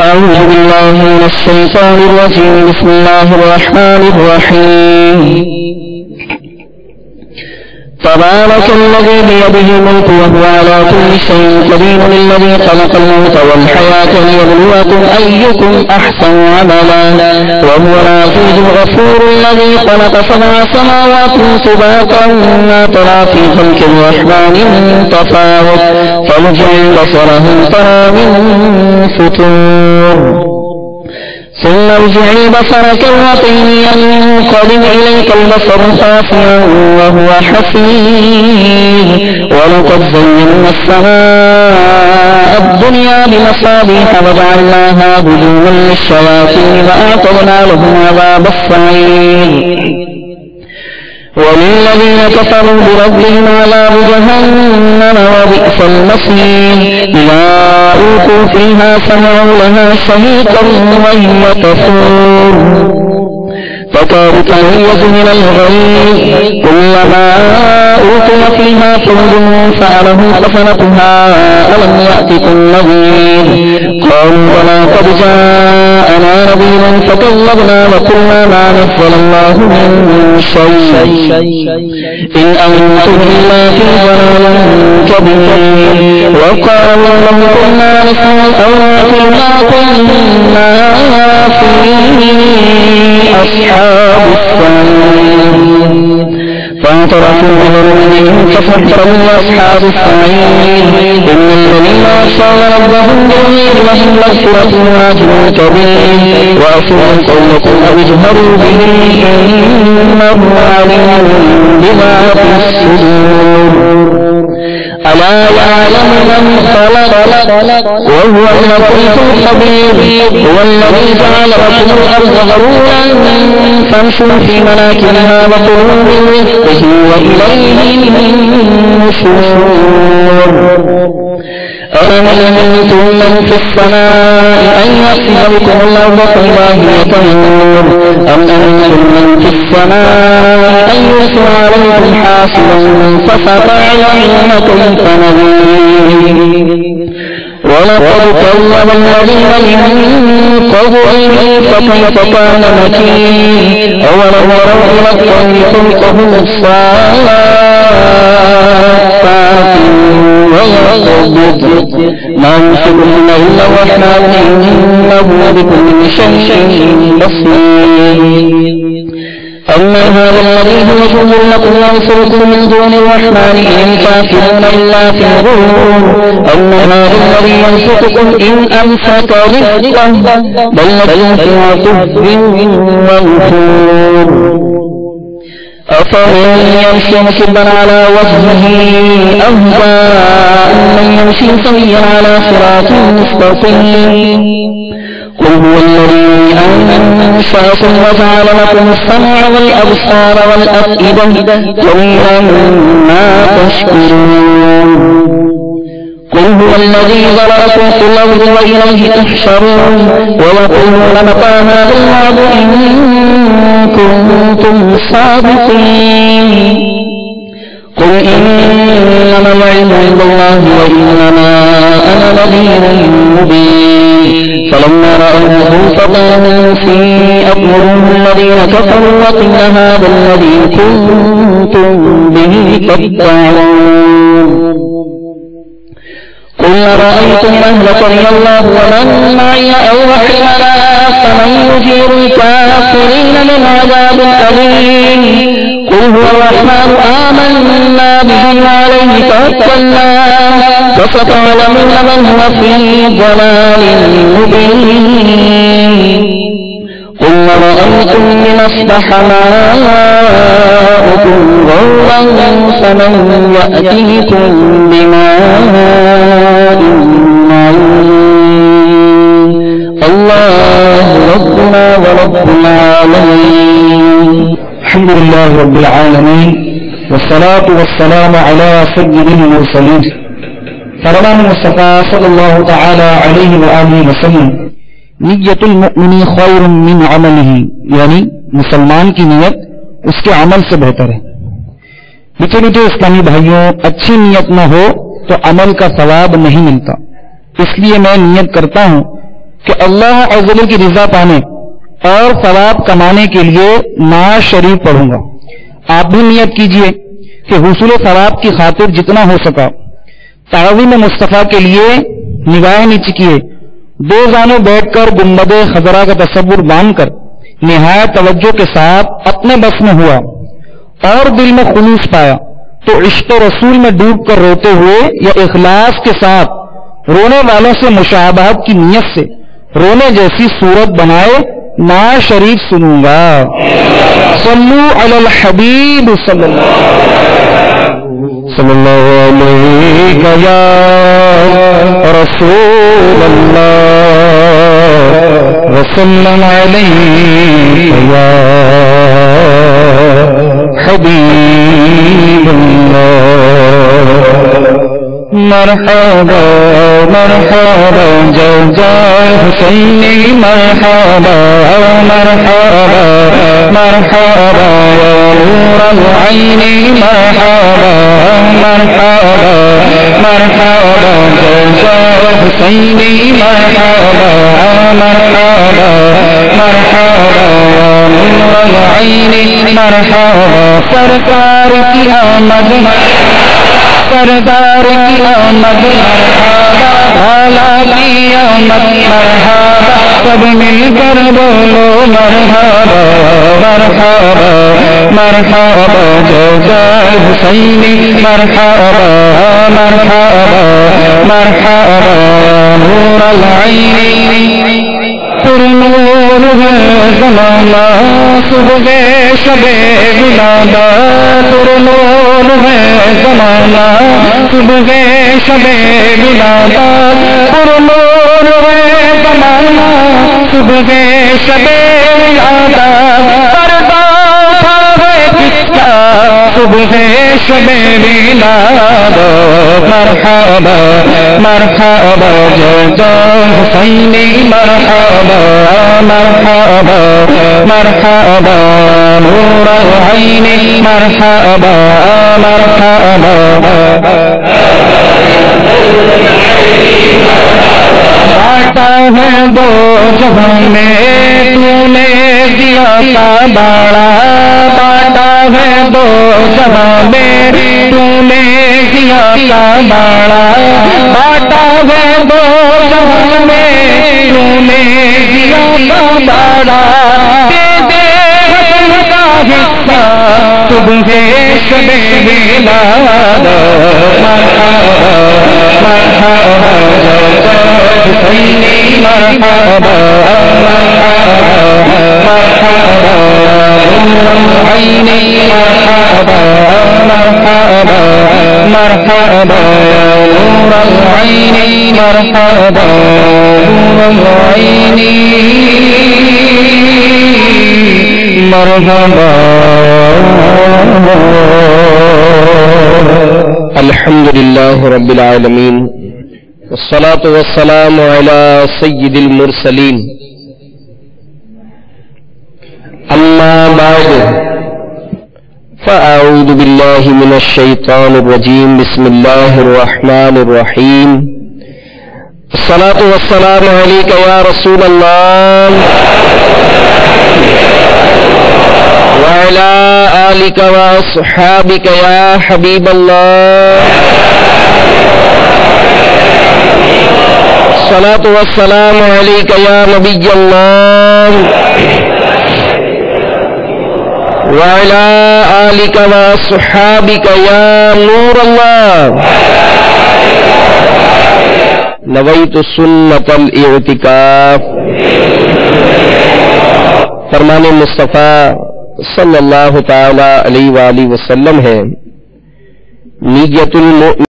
أعوذ بالله من الشيطان الرجيم. بسم الله الرحمن الرحيم. تبارك الذي بيده الملك وهو على كل شيء قدير، الذي خلق الموت والحياة ليبلوكم أيكم أحسن عملا، وهو العزيز الغفور، الذي خلق 7 سماوات طباقا ما ترى في خلق الرحمن من تفاوت، فارجع البصر هل ترى من فطور، ثم ارجع البصر كرتين ينقلب إليك البصر خاسئا وهو حسير، ولقد زينا السماء الدنيا بمصابيح وجعلناها هجوما للشياطين وأعتدنا لهم عذاب السعير. وللذين كفروا بربهم عذاب جهنم وبئس المصير، إذا ألقوا فيها سمعوا لها شهيقا وهي تفور، تكاد تميز من الغيظ، كلما ألقي فيها فوج سألهم خزنتها ألم يأتكم نذير، قالوا بلى قد جاءنا نذير فكذبنا وقلنا ما نزل الله من شيء إن أنتم إلا في ضلال كبير، وقالوا لو كنا نسمع أو نعقل ما كنا في أصحاب السعير، فاعترفوا بذنوبهم فسحقوا أصحاب السعير، إن الذين عصوا ربهم بالغيب لهم مغفرة وأجر كبير، وأسروا قولكم أو اجهروا به إنه عليم بما في الصدور، ألا يعلم من خلق وهو اللطيف الخبير، هو الذي جعل لكم الأرض ذلولا فامشوا في مناكبها وكلوا من رزقه وإليه النشور. أأمنتم من في السماء أن يخسف بكم الأرض فإذا هي تمور، أم أنتم من في السماء أن يرسل عليكم حاصبا فستعلمون كيف نذير. ولقد كذب الذين من قبلهم فكيف كان نكير، أولم يروا إلى الطير فوقهم الصافات ويقبض ما يمسكهن إلا الرحمن إنه بكل شيء بصير. أما هذا الذي هو جند لكم ينصركم من دون الرحمن إن كافرون إلا في غرور، أما هذا الذي ينصركم إن أمسك رزقه بل لكم في عتب ونفور. أفمن يمشي مكبا على وجهه أهدى أمن يمشي سويا على صراط مستقيم، قل هو الذي أنشأكم وجعل لكم السمع والأبصار والأفئدة قليلا ما تشكرون. قل هو الذي ذرأكم في الأرض وإليه تحشرون، ويقولون متى هذا الوعد إن كنتم صادقين، قل إنما العلم عند الله وإنما أنا نذير مبين. فلما رأوه فقالوا في أقبلهم الذين كفروا وقيل هذا الذي كنتم به تدعون. قل رأيتم أهلكني الله ومن معي أو رحمنا فمن يجير الكافرين من عذاب أليم. قل هو الرحمن آمنا به وعليه توكلنا فستعلمون من هو في ضلال مبين. قل رأيتم إن أصبح ماؤكم غورا فمن يأتيكم بماء معين، الله ربنا ورب العالمين. الحمد لله رب العالمين، والصلاة والسلام على سيد المرسلين فرمان مصطفیٰ صلی اللہ تعالی علیہ وآلہ وسلم نیت المؤمن خیر من عملہ، یعنی مسلمان کی نیت اس کے عمل سے بہتر ہے۔ میٹھے میٹھے اسلامی بھائیوں، اچھی نیت نہ ہو تو عمل کا ثواب نہیں ملتا، اس لیے میں نیت کرتا ہوں کہ اللہ عز و جل کی رضا پانے اور ثواب کمانے کے لیے نعت شریف پڑھوں گا۔ آپ بھی نیت کیجئے کہ حصول ثواب کی خاطر جتنا ہو سکا تعظیم مصطفیٰ کے لیے نگاہ نیچی کیے، دو زانوں بیٹھ کر گنبد خضرا کا تصور باندھ کر نہایت توجہ کے ساتھ اپنے بس میں ہوا اور دل میں خلوص پایا تو عشق رسول میں ڈوب کر روتے ہوئے یا اخلاص کے ساتھ رونے والوں سے مشابہت کی نیت سے رونے جیسی صورت بنائے نعت شریف سنوں گا۔ صلو علی الحبیب صلی اللہ علیہ یا رسول اللہ وسلم علیہ یا حبیب اللہ۔ مرحبا مرحبا جو جائے حسینی، مرحبا مرحبا مرحبا یا نور العین، مرحبا مرحبا مرحبا جو جائے حسینی، مرحبا مرحبا مرحبا یا نور العین، مرحبا سرکار کی آمد، سردار کی آمد، آلہ کی آمد، مرحبا سب مل کر بولو مرحبا مرحبا مرحبا جو جائے حسینی، مرحبا مرحبا مرحبا نور العین۔ پر نور ہے زمانہ صبح شب ولادت، پر نور ہے زمانہ صبح شب ولادت، پر نور ہے زمانہ صبح شب ولادت، پردہ ہے کس کا صبح شب ولادت، مرحبا مرحبا جو حسینی، مرحبا مرحبا مرحبا نور العین، مرحبا مرحبا۔ بانٹا ہے دو جہان میں تو نے دیا کا باڑا، بانٹا ہے دو جہان میں تو نے دیا کا باڑا، بانٹا ہے دو جہان میں تو نے دیا کا باڑا، دے دے حسن کا حصہ صبح شب ولادت، مرحبا مرحبا حسینی، مرحبا مرحبا نور العین، مرحبا مرحبا مرحبا نور العین، مرحبا نور العین، مرحبا۔ الحمدللہ رب العالمین، والصلاة والسلام على سید المرسلین، اما بعد فاعوذ باللہ من الشیطان الرجیم، بسم اللہ الرحمن الرحیم، الصلاة والسلام علیک یا رسول اللہ وعلى آلك وأصحابك يا حبيب الله، الصلاة والسلام عليك يا نبي الله وعلى آلك وأصحابك يا نور الله۔ نويت سنة الاعتكاف، فرمان مصطفیٰ صلی اللہ تعالی علیہ وآلہ وسلم ہے، نیت المؤمن